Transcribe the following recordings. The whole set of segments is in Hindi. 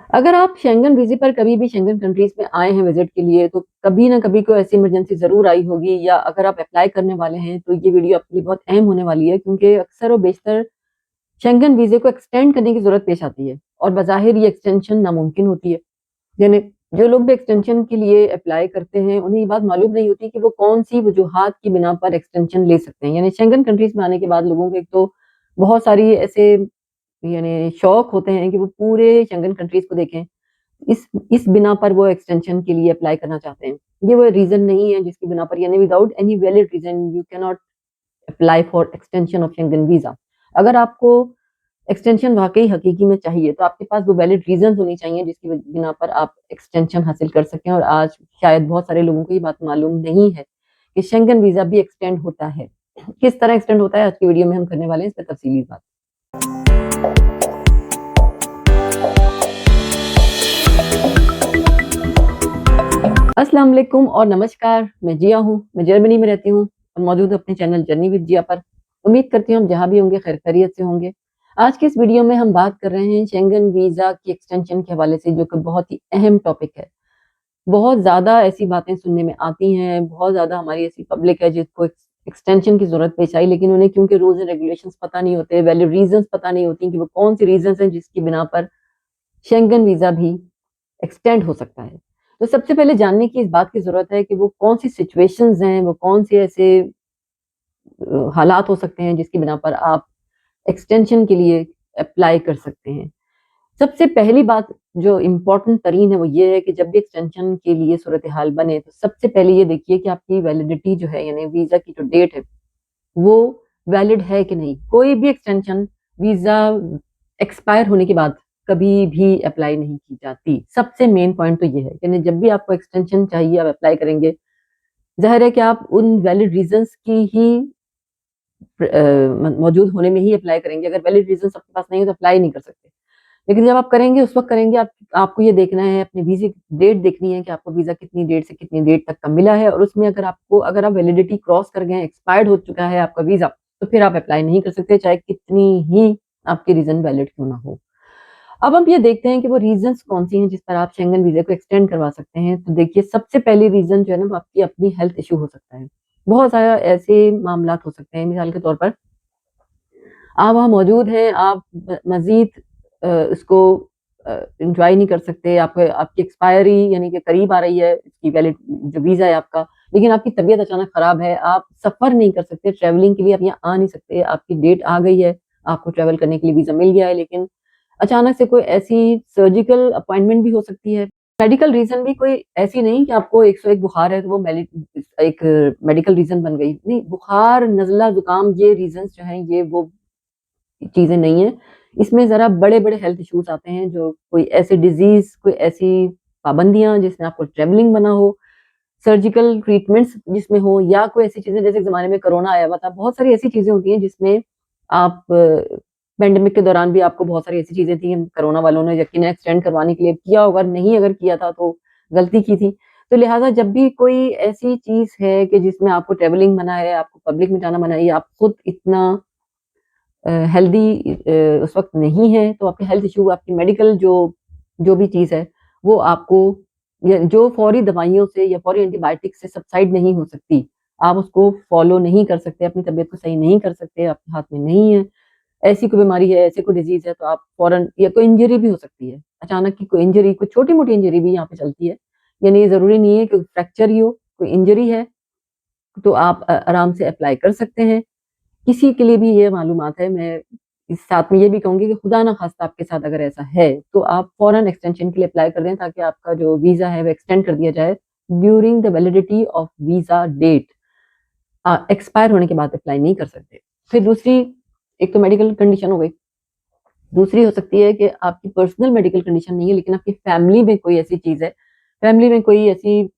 अगर आप शेंगन वीज़े पर कभी भी शेंगन कंट्रीज़ में आए हैं विज़िट के लिए, तो कभी ना कभी कोई ऐसी इमरजेंसी ज़रूर आई होगी या अगर आप अप्लाई करने वाले हैं, तो ये वीडियो आपके लिए बहुत अहम होने वाली है क्योंकि अक्सर और बेशतर शेंगन वीज़े को एक्सटेंड करने की ज़रूरत पेश आती है और बज़ाहिर ये एक्सटेंशन नामुमकिन होती है। यानी जो लोग भी एक्सटेंशन के लिए अप्लाई करते हैं, उन्हें ये बात मालूम नहीं होती कि वो कौन-सी वजूहात की बिना पर एक्सटेंशन ले सकते हैं। यानी शेंगन कंट्रीज़ में आने के बाद लोगों को एक तो बहुत सारी ऐसे यानी शौक होते हैं कि वो पूरे शेंगन कंट्रीज़ को देखें। इस बिना पर वो एक्सटेंशन के लिए अप्लाई करना चाहते हैं। ये वो रीज़न नहीं है जिसकी बिना पर यानी without any valid reason you can not apply for extension of Schengen visa. अगर आपको एक्सटेंशन वाक़ई हकीकी में चाहिए, तो आपके पास वो वैलिड रीज़न्स होनी चाहिए जिसकी बिना पर आप एक्सटेंशन हासिल कर सकें और आज शायद बहुत सारे लोगों को ये बात मालूम नहीं है कि शेंगन वीज़ा भी एक्सटेंड होता है। किस तरह एक्सटेंड होता है आज की वीडियो में हम करने वाले हैं इस पे तफ़सीली बात। अस्सलाम वालेकुम और नमस्कार, मैं जिया हूँ, मैं जर्मनी में रहती हूँ और मौजूद हूँ अपने चैनल जर्नी विद जिया पर। उम्मीद करती हूँ हम जहाँ भी होंगे खैर-खैरियत से होंगे। आज की इस वीडियो में हम बात कर रहे हैं शेंगन वीज़ा की एक्सटेंशन के हवाले से जो कि बहुत ही अहम टॉपिक है। बहुत ज़्यादा ऐसी बातें सुनने में आती हैं, बहुत ज़्यादा हमारी ऐसी पब्लिक है जिसको एक्सटेंशन की ज़रूरत पेश आई लेकिन उन्हें क्योंकि रूल्स एंड रेगुलेशंस पता नहीं होते, वैलिड रीज़न्स पता नहीं होती कि वो कौन-सी रीज़न्स हैं जिसकी बिना पर शेंगन वीज़ा भी एक्सटेंड हो सकता है। तो सबसे पहले जानने की इस बात की ज़रूरत है कि वो कौन-सी सिचुएशंस हैं, वो कौन से ऐसे हालात हो सकते हैं जिसकी बिना पर आप एक्सटेंशन के लिए अप्लाई कर सकते हैं। सबसे पहली बात जो इम्पोर्टेंट तरीन है वो ये है कि जब भी एक्सटेंशन के लिए सूरत-ए-हाल बने तो सबसे पहले ये देखिए कि आपकी वैलिडिटी जो है यानी वीज़ा की जो डेट है, वो वैलिड है कि नहीं। कोई भी एक्सटेंशन वीज़ा एक्सपायर होने के बाद कभी भी अप्लाई नहीं की जाती। सबसे मेन पॉइंट तो ये है यानी जब भी आपको एक्सटेंशन चाहिए आप अप्लाई करेंगे, ज़ाहिर है कि आप उन वैलिड रीज़न्स की ही मौजूद होने में ही अप्लाई करेंगे। अगर वैलिड रीज़न्स आपके पास नहीं है तो अप्लाई नहीं कर सकते। लेकिन जब आप करेंगे उस वक़्त करेंगे आपको ये देखना है अपने वीज़े की डेट देखनी है कि आपको वीज़ा कितनी डेट से कितनी डेट तक का मिला है और उसमें अगर आप वैलिडिटी क्रॉस कर गए हैं, एक्सपायर्ड हो चुका है आपका वीज़ा, तो फिर आप अप्लाई नहीं कर सकते चाहे कितनी ही आपके रीज़न वैलिड क्यों ना हो। अब हम ये देखते हैं कि वो रीज़न्स कौन-सी हैं जिस पर आप शेंगन वीज़े को एक्सटेंड करवा सकते हैं। तो देखिए सबसे पहली रीज़न जो है ना वो आपकी अपनी हेल्थ इश्यू हो सकता है। बहुत सारा ऐसे मामलात हो सकते हैं मिसाल के तौर पर आप वहाँ मौजूद हैं, आप मज़ीद इसको एन्जॉय नहीं कर सकते, आपकी एक्सपायरी यानी कि करीब आ रही है, इसकी वैलिड जो वीज़ा है आपका, लेकिन आपकी तबीयत अचानक ख़राब है, आप सफ़र नहीं कर सकते, ट्रैवलिंग के लिए आप यहाँ आ नहीं सकते, आपकी डेट आ गई है, आपको ट्रैवल करने के लिए वीज़ा मिल गया है, लेकिन अचानक से कोई ऐसी सर्जिकल अपॉइंटमेंट भी हो सकती है। मेडिकल रीज़न भी कोई ऐसी नहीं कि आपको 101 बुखार है, तो वो एक मेडिकल रीज़न बन गई। नहीं, बुखार, नज़ला, ज़ुकाम ये रीज़न्स जो हैं, ये वो चीज़ें नहीं हैं। इसमें ज़रा बड़े-बड़े हेल्थ इश्यूज़ आते हैं जो कोई ऐसी डिज़ीज़, कोई ऐसी पाबंदियाँ जिसमें आपको ट्रैवलिंग मना हो, सर्जिकल ट्रीटमेंट्स जिसमें हो या कोई ऐसी चीज़ें जैसे ज़माने में कोरोना आया हुआ था। बहुत सारी ऐसी चीज़ें होती हैं जिसमें आप पैंडेमिक के दौरान भी आपको बहुत सारी ऐसी चीज़ें थी, कोरोना वालों ने यकीनन एक्सटेंड करवाने के लिए किया होगा, नहीं अगर किया था तो गलती की थी। तो लिहाज़ा जब भी कोई ऐसी चीज़ है कि जिसमें आपको ट्रैवलिंग मना है, आपको पब्लिक में जाना मना है या आप खुद इतना हेल्दी उस वक़्त नहीं है, तो आपके हेल्थ इश्यू आपकी मेडिकल जो जो भी चीज़ है, वो आपको या जो फ़ौरी दवाइयों से या फ़ौरी एंटीबायोटिक से सबसाइड नहीं हो सकती, आप उसको फ़ॉलो नहीं कर सकते, अपनी तबीयत को सही नहीं कर सकते, आपके हाथ में नहीं है। ऐसी कोई बीमारी है, ऐसी कोई डिज़ीज़ है, तो आप फ़ौरन या कोई इंजरी भी हो सकती है। अचानक की कोई इंजरी, कोई छोटी-मोटी इंजरी भी यहाँ पे चलती है। यानी ये ज़रूरी नहीं है कि फ्रैक्चर ही हो, कोई इंजरी है, तो आप आराम से अप्लाई कर सकते हैं। किसी के लिए भी ये मालूमात है, मैं इस साथ में ये भी कहूँगी कि खुदा ना ख़ास्ता आपके साथ अगर ऐसा है, तो आप फ़ौरन एक्सटेंशन के लिए अप्लाई कर दें ताकि आपका जो वीज़ा है वो एक्सटेंड कर दिया जाए during the validity of visa date. Expire होने के बाद अप्लाई नहीं कर सकते। फिर दूसरी एक तो मेडिकल कंडीशन हो गई, दूसरी हो सकती है कि आपकी पर्सनल मेडिकल कंडीशन नहीं है लेकिन आपकी फैमिली में कोई ऐसी चीज़ है, फैमिली में कोई ऐसी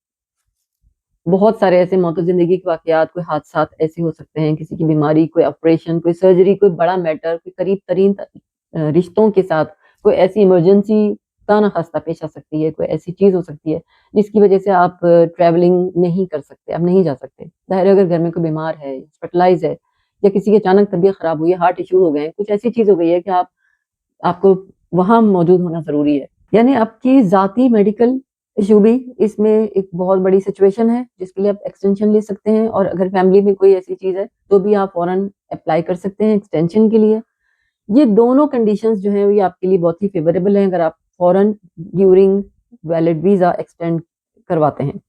बहुत सारे ऐसे मौत ज़िंदगी के वाक़यात, कोई हादसात ऐसे हो सकते हैं, किसी की बीमारी, कोई ऑपरेशन, कोई सर्जरी, कोई बड़ा मैटर, कोई करीब-तरीन रिश्तों के साथ कोई ऐसी इमरजेंसी खुदा ना ख़ास्ता पेश आ सकती है, कोई ऐसी चीज़ हो सकती है, जिसकी वज़ह से आप ट्रैवलिंग नहीं कर सकते, आप नहीं जा सकते। ज़ाहिर है अगर घर में कोई बीमार है, हॉस्पिटलाइज़ है या किसी की अचानक तबीयत ख़राब हुई है, हार्ट इश्यू हो गए हैं, कुछ ऐसी चीज़ हो गई है कि आपको वहाँ मौजूद होना ज़रूरी है। यानी आपकी ज़ाती मेडिकल इश्यू भी इसमें एक बहुत बड़ी सिचुएशन है, जिसके लिए आप एक्सटेंशन ले सकते हैं और अगर फैमिली में कोई ऐसी चीज़ है, तो भी आप फ़ौरन अप्लाई कर सकते हैं एक्सटेंशन के लिए। ये दोनों कंडीशंस जो हैं, ये आपके लिए बहुत ही फ़ेवरेबल हैं, अगर आप फ़ौरन ड्यूरिंग वैलिड वीज़ा एक्सटेंड करवाते हैं।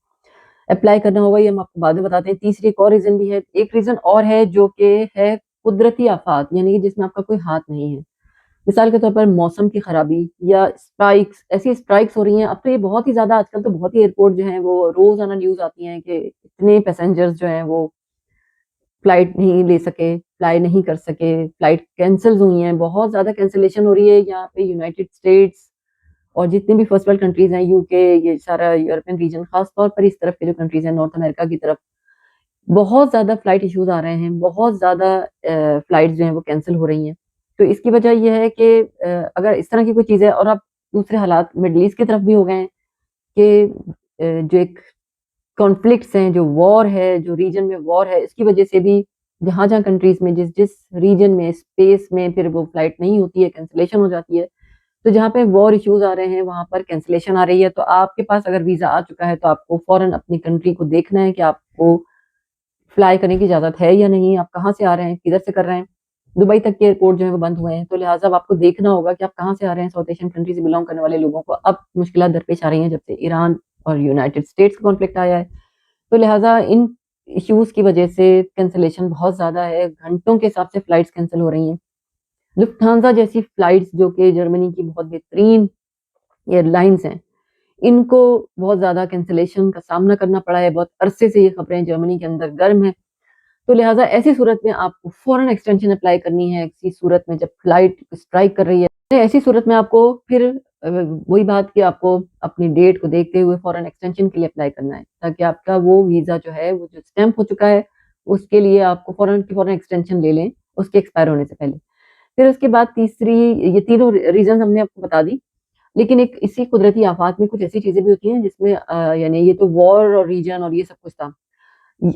अप्लाई करना होगा, ये हम आपको बाद में बताते हैं। तीसरी एक और रीज़न भी है, एक रीज़न और है जो कि है कुदरती आफ़ात, यानी कि जिसमें आपका कोई हाथ नहीं है। मिसाल के तौर पर मौसम की खराबी या स्ट्राइक्स, ऐसी स्ट्राइक्स हो रही हैं। अब तो ये बहुत ही ज़्यादा आजकल तो बहुत ही एयरपोर्ट जो हैं वो रोज़ाना न्यूज़ आती हैं कि इतने पैसेंजर्स जो हैं वो फ्लाइट नहीं ले सके, फ्लाई नहीं कर सके, फ्लाइट कैंसल हुई हैं, बहुत ज़्यादा कैंसलेशन हो रही है यहाँ पे यूनाइटेड स्टेट्स और जितनी भी फर्स्ट वर्ल्ड कंट्रीज़ हैं, यूके, ये सारा यूरोपियन रीजन, खास तौर पर इस तरफ के जो कंट्रीज़ हैं, नॉर्थ अमेरिका की तरफ, बहुत ज़्यादा फ्लाइट इश्यूज़ आ रहे हैं, बहुत ज़्यादा फ्लाइट्स जो हैं वो कैंसल हो रही हैं। तो इसकी वजह ये है कि अगर इस तरह की कोई चीज़ है और अब दूसरे हालात मिडल ईस्ट की तरफ भी हो गए हैं कि जो एक कॉन्फ्लिक्ट्स हैं, जो वॉर है, जो रीजन में वॉर है, इसकी वजह से भी जहाँ-जहाँ कंट्रीज़ में जिस-जिस रीजन में, स्पेस में फिर वो फ्लाइट नहीं होती है, कैंसलेशन हो जाती है। तो जहाँ पे वॉर इश्यूज़ आ रहे हैं, वहाँ पर कैंसलेशन आ रही है, तो आपके पास अगर वीज़ा आ चुका है, तो आपको फ़ौरन अपनी कंट्री को देखना है कि आपको फ्लाई करने की इजाज़त है या नहीं, आप कहाँ से आ रहे हैं, किधर से कर रहे हैं। दुबई तक के एयरपोर्ट जो हैं वो बंद हुए हैं, तो लिहाज़ा अब आपको देखना होगा कि आप कहाँ से आ रहे हैं। साउथ एशियन कंट्री से बिलॉन्ग करने वाले लोगों को अब मुश्किलात दरपेश आ रही हैं, जब से ईरान और यूनाइटेड स्टेट्स का कॉन्फ्लिक्ट आया है। तो लिहाज़ा इन इश्यूज़ की वजह से कैंसलेशन बहुत ज़्यादा है, घंटों के हिसाब से फ्लाइट्स कैंसल हो रही हैं। लुफ्थहांसा जैसी फ्लाइट्स जो कि जर्मनी की बहुत बेहतरीन एयरलाइन्स हैं, इनको बहुत ज़्यादा कैंसलेशन का सामना करना पड़ा है। बहुत अरसे से ये खबरें जर्मनी के अंदर गर्म हैं। तो लिहाज़ा ऐसी सूरत में आपको फ़ौरन एक्सटेंशन अप्लाई करनी है, ऐसी सूरत में जब फ्लाइट स्ट्राइक कर रही है। ऐसी सूरत में आपको फिर वही बात कि आपको अपनी डेट को देखते हुए फ़ौरन एक्सटेंशन के लिए अप्लाई करना है, ताकि आपका वो वीज़ा जो है, वो जो स्टैम्प हो चुका है, उसके लिए आपको फ़ौरन की फ़ौरन एक्सटेंशन ले लें, उसके एक्सपायर होने से पहले। फिर उसके बाद तीसरी, ये तीनों रीज़न्स हमने आपको बता दी, लेकिन एक इसी कुदरती आफ़ात में कुछ ऐसी चीज़ें भी होती हैं जिसमें यानी ये तो वॉर और रीजन और ये सब कुछ था।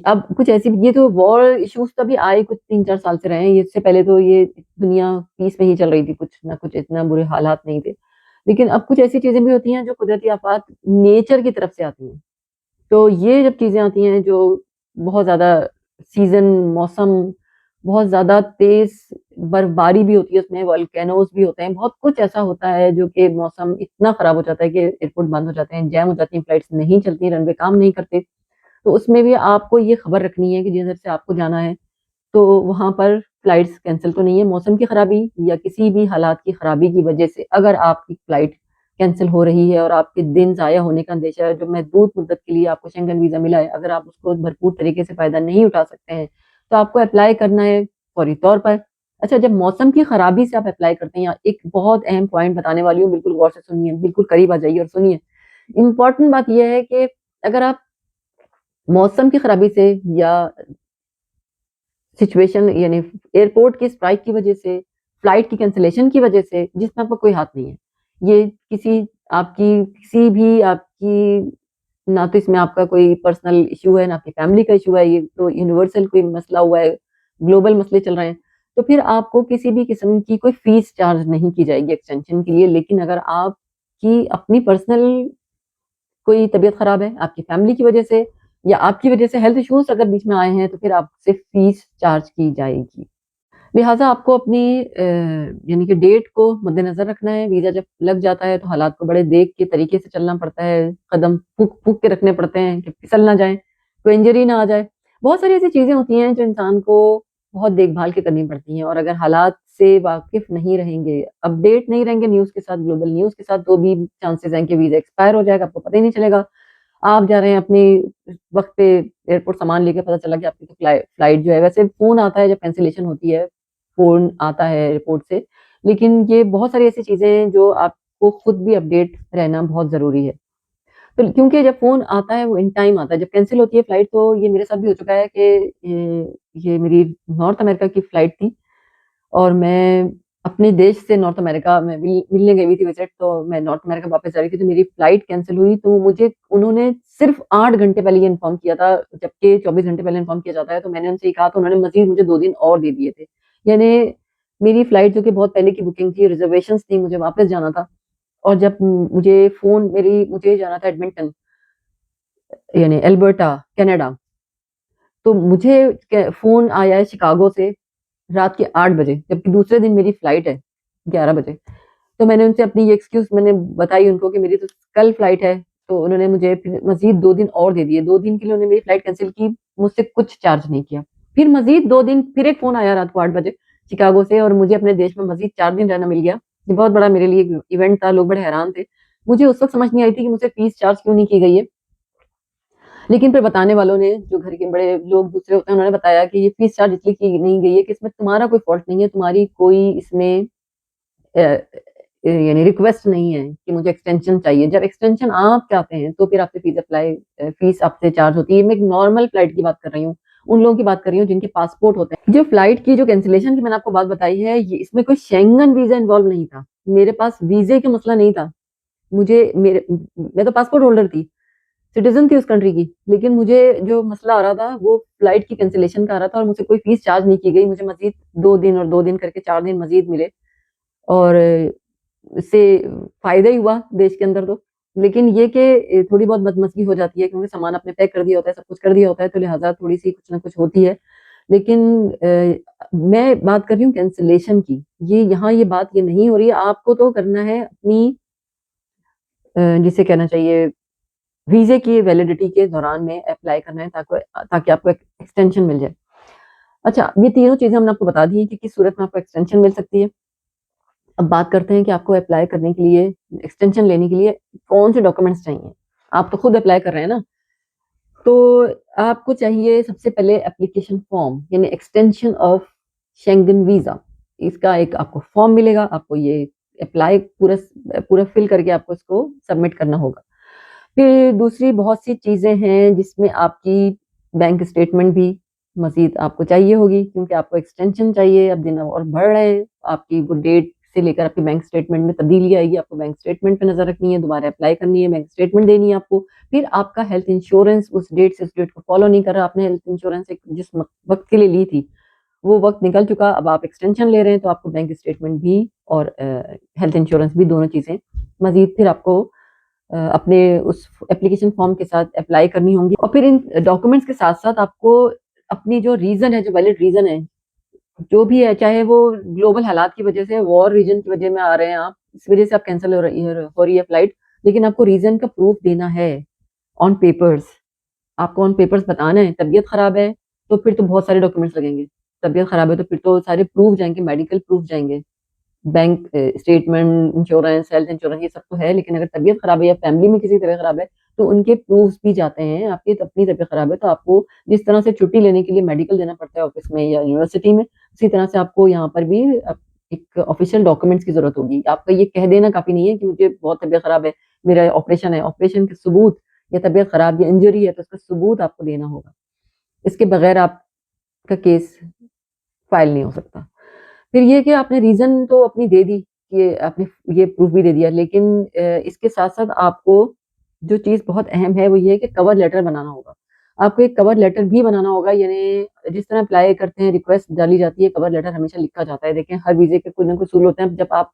अब कुछ ऐसी, ये तो वॉर इश्यूज़ तभी आए, कुछ 3-4 साल से रहे हैं, इससे पहले तो ये दुनिया पीस में ही चल रही थी, कुछ ना कुछ इतना बुरे हालात नहीं थे। लेकिन अब कुछ ऐसी चीज़ें भी होती हैं जो कुदरती आफ़ात नेचर की तरफ से आती हैं। तो ये जब चीज़ें आती हैं जो बहुत ज़्यादा सीज़न, मौसम, बहुत ज़्यादा तेज़ बर्फबारी भी होती है उसमें, वोल्केनोज़ भी होते हैं, बहुत कुछ ऐसा होता है जो कि मौसम इतना ख़राब हो जाता है कि एयरपोर्ट बंद हो जाते हैं, जैम हो जाती हैं, फ्लाइट्स नहीं चलती, रनवे काम नहीं करते। तो उसमें भी आपको ये खबर रखनी है कि जिधर से आपको जाना है, तो वहाँ पर फ्लाइट्स कैंसल तो नहीं है। मौसम की खराबी या किसी भी हालात की खराबी की वजह से अगर आपकी फ्लाइट कैंसल हो रही है और आपके दिन ज़ाया होने का अंदेशा है, जो महदूद मुद्दत के लिए आपको शेंगन वीज़ा मिला है, अगर आप उसको भरपूर तरीके से फ़ायदा नहीं उठा सकते हैं, तो आपको अप्लाई करना है फौरी तौर पर। अच्छा, जब मौसम की खराबी से आप अप्लाई करते हैं, एक बहुत अहम पॉइंट बताने वाली हूँ, बिल्कुल गौर से सुनिए, बिल्कुल करीब आ जाइए और सुनिए। इम्पोर्टेंट बात ये है कि अगर आप मौसम की खराबी से या सिचुएशन, यानी एयरपोर्ट की स्ट्राइक की वजह से, फ्लाइट की कैंसलेशन की वजह से, जिसमें आपका कोई हाथ नहीं है। ये किसी भी आपकी, ना तो इसमें आपका कोई पर्सनल इश्यू है, ना आपकी फैमिली का इश्यू है, ये तो यूनिवर्सल कोई मसला हुआ है, ग्लोबल मसले चल रहे हैं। तो फिर आपको किसी भी किस्म की कोई फीस चार्ज नहीं की जाएगी एक्सटेंशन के लिए। लेकिन अगर आपकी अपनी पर्सनल कोई तबीयत ख़राब है, आपकी फैमिली की वजह से या आपकी वजह से हेल्थ इश्यूज़ अगर बीच में आए हैं, तो फिर आपसे फ़ीस चार्ज की जाएगी। लिहाज़ा आपको अपनी यानी कि डेट को मद्देनज़र रखना है। वीज़ा जब लग जाता है, तो हालात को बड़े देख के तरीके से चलना पड़ता है, कदम फूँक-फूँक के रखने पड़ते हैं कि फिसल ना जाएँ, कोई इंजरी ना आ जाए। बहुत सारी ऐसी चीज़ें होती हैं जो इंसान को बहुत देखभाल के करनी पड़ती हैं, और अगर हालात से वाकिफ़ नहीं रहेंगे, अपडेट नहीं रहेंगे न्यूज़ के साथ, ग्लोबल न्यूज़ के साथ, तो भी चांसेज़ हैं कि वीज़ा एक्सपायर हो जाएगा, आपको पता ही नहीं चलेगा। आप जा रहे हैं अपनी वक़्त पे एयरपोर्ट, सामान लेके पता चला कि आपकी तो फ्लाइट जो है, वैसे फ़ोन आता है जब कैंसलेशन होती है, फ़ोन आता है एयरपोर्ट से, लेकिन ये बहुत सारी ऐसी चीज़ें हैं जो आपको खुद भी अपडेट रहना बहुत ज़रूरी है। तो क्योंकि जब फ़ोन आता है वो इन टाइम आता है, जब कैंसल होती है फ्लाइट, तो ये मेरे साथ भी हो चुका है कि ये मेरी नॉर्थ अमेरिका की फ्लाइट थी और मैं अपने देश से नॉर्थ अमेरिका में मिलने गई हुई थी विज़िट, तो मैं नॉर्थ अमेरिका वापस जा रही थी, तो मेरी फ्लाइट कैंसल हुई, तो मुझे उन्होंने सिर्फ़ 8 घंटे पहले ये इन्फ़ॉर्म किया था, जबकि 24 घंटे पहले इन्फ़ॉर्म किया जाता है, तो मैंने उनसे ये कहा, तो उन्होंने मज़ीद मुझे 2 दिन और दे दिए थे। यानी मेरी फ्लाइट जो कि बहुत पहले की बुकिंग थी, रिज़र्वेशंस थी, मुझे वापस जाना था, और जब मुझे मुझे जाना था एडमिंटन, यानी एल्बर्टा, कनाडा। तो मुझे फ़ोन आया है शिकागो से रात के 8 बजे, जबकि दूसरे दिन मेरी फ्लाइट है 11 बजे। तो मैंने उनसे अपनी ये एक्सक्यूज़ मैंने बताई उनको कि मेरी तो कल फ्लाइट है, तो उन्होंने मुझे फिर मज़ीद 2 दिन और दे दिए। 2 दिन के लिए उन्होंने मेरी फ्लाइट कैंसल की, मुझसे कुछ चार्ज नहीं किया। फिर मज़ीद 2 दिन फिर एक फ़ोन आया रात को 8 बजे शिकागो से, और मुझे अपने देश में मज़ीद 4 दिन रहना मिल गया। ये बहुत बड़ा मेरे लिए एक इवेंट था, लोग बड़े हैरान थे। मुझे उस वक़्त समझ नहीं आई थी कि मुझसे फ़ीस चार्ज क्यों नहीं की गई है। लेकिन फिर बताने वालों ने, जो घर के बड़े लोग दूसरे होते हैं, उन्होंने बताया कि ये फ़ीस चार्ज इसलिए की नहीं गई है कि इसमें तुम्हारा कोई फ़ॉल्ट नहीं है, तुम्हारी कोई इसमें यानी रिक्वेस्ट नहीं है कि मुझे एक्सटेंशन चाहिए। जब एक्सटेंशन आप चाहते हैं तो फिर आपसे फ़ीस आपसे चार्ज होती है। मैं एक नॉर्मल फ्लाइट की बात कर रही हूँ, उन लोगों की बात कर रही हूँ जिनके पासपोर्ट होते हैं। जो फ्लाइट की जो कैंसलेशन की मैंने आपको बात बताई है, ये इसमें कोई शेंगन वीज़ा इन्वॉल्व नहीं था। मेरे पास वीज़े का मसला नहीं था। मैं तो पासपोर्ट होल्डर थी, सिटीज़न थी उस कंट्री की, लेकिन मुझे जो मसला आ रहा था वो फ्लाइट की कैंसलेशन का आ रहा था, और मुझसे कोई फ़ीस चार्ज नहीं की गई। मुझे मज़ीद 2 दिन और 2 दिन करके 4 दिन मज़ीद मिले, और इससे फ़ायदा ही हुआ देश के अंदर तो। लेकिन ये कि थोड़ी बहुत बदमज़गी हो जाती है, क्योंकि सामान आपने पैक कर दिया होता है, सब कुछ कर दिया होता है, तो लिहाज़ा थोड़ी-सी कुछ ना कुछ होती है। लेकिन मैं बात कर रही हूँ कैंसलेशन की। ये बात ये नहीं हो रही है, आपको तो करना है अपनी जिसे कहना चाहिए वीज़े की वैलिडिटी के दौरान में अप्लाई करना है, ताकि आपको एक एक्सटेंशन मिल जाए। अच्छा, ये तीनों चीज़ें हमने आपको बता दी हैं कि किस सूरत में आपको एक्सटेंशन मिल सकती है। अब बात करते हैं कि आपको अप्लाई करने के लिए, एक्सटेंशन लेने के लिए कौन से डॉक्यूमेंट्स चाहिए? आप तो खुद अप्लाई कर रहे हैं ना, तो आपको चाहिए सबसे पहले एप्लीकेशन फॉर्म, यानी एक्सटेंशन ऑफ शेंगन वीज़ा। इसका एक आपको फॉर्म मिलेगा, आपको ये अप्लाई पूरा पूरा फिल करके आपको इसको सबमिट करना होगा। फिर दूसरी बहुत सी चीज़ें हैं जिसमें आपकी बैंक स्टेटमेंट भी मज़ीद आपको चाहिए होगी, क्योंकि आपको एक्सटेंशन चाहिए, अब दिन और बढ़ रहे हैं, आपकी वो डेट से लेकर आपके बैंक स्टेटमेंट में तब्दीली आएगी, आपको बैंक स्टेटमेंट पे नज़र रखनी है, दोबारा अप्लाई करनी है, बैंक स्टेटमेंट देनी है आपको। फिर आपका हेल्थ इंश्योरेंस उस डेट से इस डेट को फ़ॉलो नहीं कर रहा, आपने हेल्थ इंश्योरेंस एक जिस वक़्त के लिए ली थी, वो वक़्त निकल चुका, अब आप एक्सटेंशन ले रहे हैं, तो आपको बैंक स्टेटमेंट भी और हेल्थ इंश्योरेंस भी, दोनों चीज़ें मज़ीद फिर आपको अपने उस एप्लीकेशन फॉर्म के साथ अप्लाई करनी होंगी। और फिर इन डॉक्यूमेंट्स के साथ-साथ आपको अपनी जो रीज़न है, जो वैलिड रीज़न है, जो भी है, चाहे वो ग्लोबल हालात की वजह से, वॉर रीजन की वजह में आ रहे हैं आप, इस वजह से आप कैंसल हो रही है फ्लाइट, लेकिन आपको रीज़न का प्रूफ देना है ऑन पेपर्स। आपको ऑन पेपर्स बताना है। तबीयत ख़राब है, तो फिर तो बहुत सारे डॉक्यूमेंट्स लगेंगे। तबीयत ख़राब है, तो फिर तो सारे प्रूफ जाएँगे, मेडिकल प्रूफ जाएँगे। Bank statement, insurance, health insurance, ये सब तो है, लेकिन अगर तबीयत खराब है या फैमिली में किसी तरह खराब है, तो उनके प्रूफ्स भी जाते हैं। आपकी अपनी तबीयत खराब है, तो आपको जिस तरह से छुट्टी लेने के लिए मेडिकल देना पड़ता है ऑफ़िस में या यूनिवर्सिटी में, उसी तरह से आपको यहाँ पर भी एक ऑफ़िशियल डॉक्यूमेंट्स की ज़रूरत होगी। आपका ये कह देना काफ़ी नहीं है कि मुझे बहुत तबीयत खराब है, मेरा ऑपरेशन है। ऑपरेशन के सबूत, या तबीयत खराब या इंजरी है, तो उसका सबूत आपको देना होगा। इसके बगैर आपका केस फाइल नहीं हो सकता। फिर ये कि आपने रीज़न तो अपनी दे दी, ये आपने ये प्रूफ़ भी दे दिया, लेकिन इसके साथ-साथ आपको जो चीज़ बहुत अहम है, वो ये है कि कवर लेटर बनाना होगा। आपको एक कवर लेटर भी बनाना होगा, यानी जिस तरह अप्लाई करते हैं, रिक्वेस्ट डाली जाती है, कवर लेटर हमेशा लिखा जाता है। देखें, हर वीज़े के कोई ना कोई उसूल होते हैं। जब आप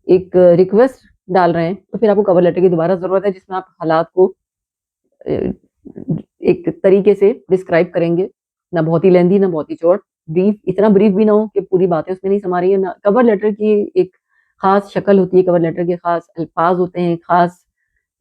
एक रिक्वेस्ट डाल रहे हैं, तो फिर आपको कवर लेटर की दोबारा ज़रूरत है, जिसमें आप हालात को अ, एक तरीके से डिस्क्राइब करेंगे, ना बहुत ही लेंथी, ना बहुत ही शॉर्ट, ब्रीफ, इतना ब्रीफ भी ना हो कि पूरी बातें उसमें नहीं समा रही है ना। कवर लेटर की एक ख़ास शक्ल होती है, कवर लेटर के ख़ास अल्फाज़ होते हैं, ख़ास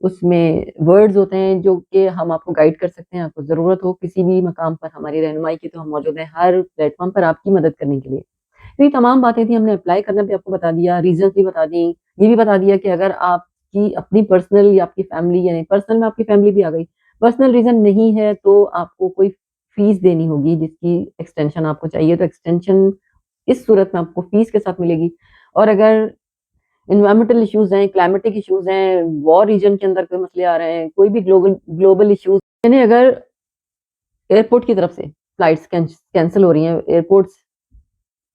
उसमें वर्ड्स होते हैं, जो कि हम आपको गाइड कर सकते हैं। आपको ज़रूरत हो किसी भी मकाम पर हमारी रहनुमाई की, तो हम मौजूद हैं हर प्लेटफ़ॉर्म पर आपकी मदद करने के लिए। तो ये तमाम बातें थी, हमने अप्लाई करना भी आपको बता दिया, रीज़न्स भी बता दी, ये भी बता दिया कि अगर आपकी अपनी पर्सनल या आपकी फैमिली, यानी पर्सनल में आपकी फैमिली भी आ गई, पर्सनल रीज़न नहीं है, तो आपको कोई फ़ीस देनी होगी जिसकी एक्सटेंशन आपको चाहिए, तो एक्सटेंशन इस सूरत में आपको फ़ीस के साथ मिलेगी। और अगर एनवायरमेंटल इश्यूज़ हैं, क्लाइमेटिक इश्यूज़ हैं, वॉर रीजन के अंदर कोई मसले आ रहे हैं, कोई भी ग्लोबल इश्यूज़, यानी अगर एयरपोर्ट की तरफ से फ्लाइट्स कैंसल हो रही हैं, एयरपोर्ट्स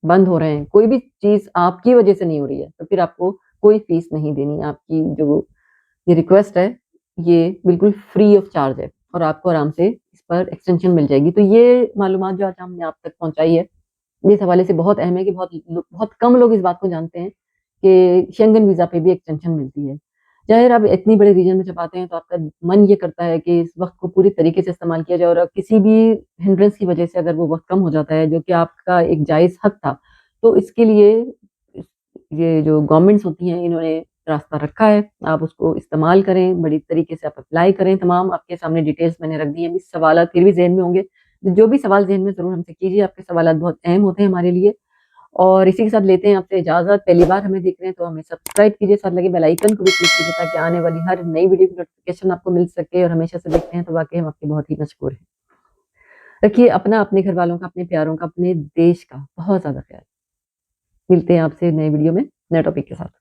बंद हो रहे हैं, कोई भी चीज़ आपकी वजह से नहीं हो रही है, तो फिर आपको कोई फ़ीस नहीं देनी है। आपकी जो ये रिक्वेस्ट है, ये बिल्कुल फ्री ऑफ चार्ज है, और आपको आराम से इस पर एक्सटेंशन मिल जाएगी। तो ये मालूमात जो आज हमने आप तक पहुँचाई है, ये इस हवाले से बहुत अहम है कि बहुत कम लोग इस बात को जानते हैं कि शेंगन वीज़ा पे भी एक्सटेंशन मिलती है। ज़ाहिर आप इतनी बड़े रीजन में जब आते हैं तो आपका मन ये करता है कि इस वक़्त को पूरी तरीके से इस्तेमाल किया जाए और किसी भी हिंड्रेंस की वजह से अगर वो वक़्त कम हो जाता है जो कि आपका एक जायज़ हक था, तो इसके लिए इस ये जो गवर्नमेंट्स होती हैं इन्होंने रास्ता रखा है, आप उसको इस्तेमाल करें, बड़ी तरीके से आप अप्लाई करें तमाम आपके सामने डिटेल्स मैंने रख दी हैं, अभी सवालात फिर भी ज़हन में होंगे, जो भी सवाल ज़हन में ज़रूर हमसे कीजिए, आपके सवालात बहुत अहम होते हैं हमारे लिए। और इसी के साथ लेते हैं आपसे इजाज़त। पहली बार हमें देख रहे हैं तो हमें सब्सक्राइब कीजिए, साथ लगे बेल आइकन को भी क्लिक कीजिए ताकि आने वाली हर नई वीडियो की नोटिफ़िकेशन आपको मिल सके और हमेशा से देखते हैं तो वाक़ई हम आपके बहुत ही मशहूर हैं। रखिए अपना, अपने घरवालों का, अपने प्यारों का, अपने देश का बहुत ज़्यादा ख़्याल। मिलते हैं आपसे नए वीडियो में, नए टॉपिक के साथ।